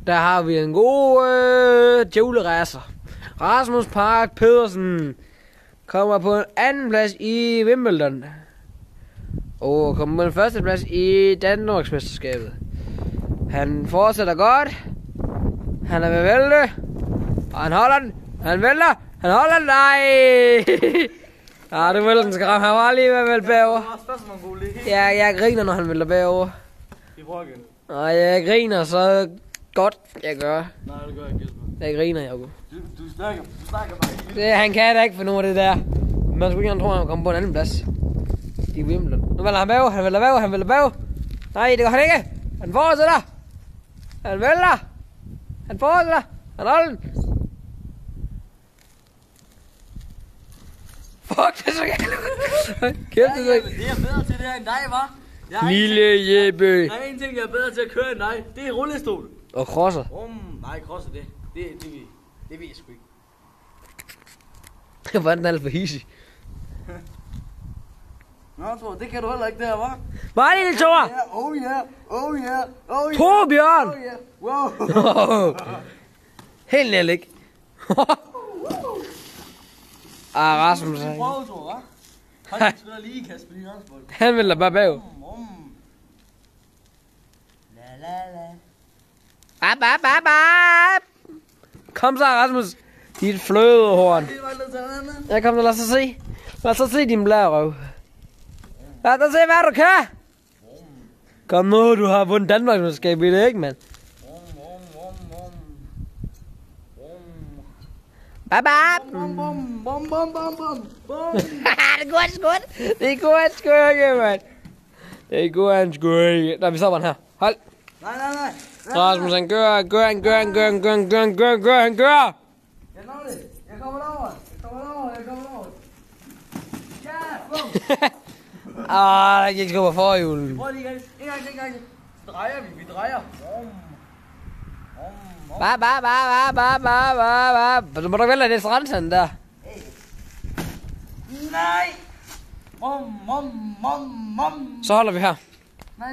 Der har vi en god djævleracer. Rasmus Park Pedersen kommer på en anden plads i Wimbledon. Og kommer på en første plads i Danmarksmesterskabet. Han fortsætter godt. Han er ved at vælte. Og han holder den. Han vælter. Han holder den. Nej. Du vælter den skram. Han var lige ved at vælte bagover. Ja, jeg griner, når han vælter bagover. Og jeg griner så godt, jeg gør. Nej, det gør jeg ikke. Jeg griner, Jacob. Du snakker bare. Han kan da ikke for noget af det der. Man skulle ikke engang tro, at han kommer på en anden plads. I Wimbledon. Nu vælter han bagover. Han vælter bagover. Han vælter bagover. Nej, det gør han ikke. Han fortsætter. Han vælter. Han fortsætter. Han holder den. Fuck, det er så galt. Kæft, det er Det er bedre til det her end dig, hva'? Lille Jeppe. Der er en ting, jeg er bedre til at køre end dig. Det er rullestol. Og crosser. Nej, crosser det. Det ved jeg sgu ikke. Hvor er den alt for hissig. Nå, Thor, det kan du heller ikke der, hva'? Bare lille Thor. Oh yeah, oh yeah, oh yeah. Torbjørn. Oh yeah, wow. Helt nærligt ikke. Rasmus. Prøv, Thor, hva'? Han skal da lige kaste på din håndsbold. Han vil da bare bag. La la la. Bap. Kom så, Rasmus. Dit flødehorn. Jeg kom, lad os se. Lad os se din blærerøv. Lad os se, hvad du kan. Kom nu, du har vundet Danmarksmesterskab i det, ikke, mand? Bap. Det går sgu ikke. Det går sgu ikke, mand. Det går sgu ikke. Nå, vi stopper den her. Hold. Nej. Rasmus, han gør. Han gør. Jeg når det. Jeg kommer over. Ja, bum. Der gik sgu på forhjulen. Prøv lige igen. En gang. Vi drejer. Du må da vælge det strandsand der. Nej. Så holder vi her. Nej.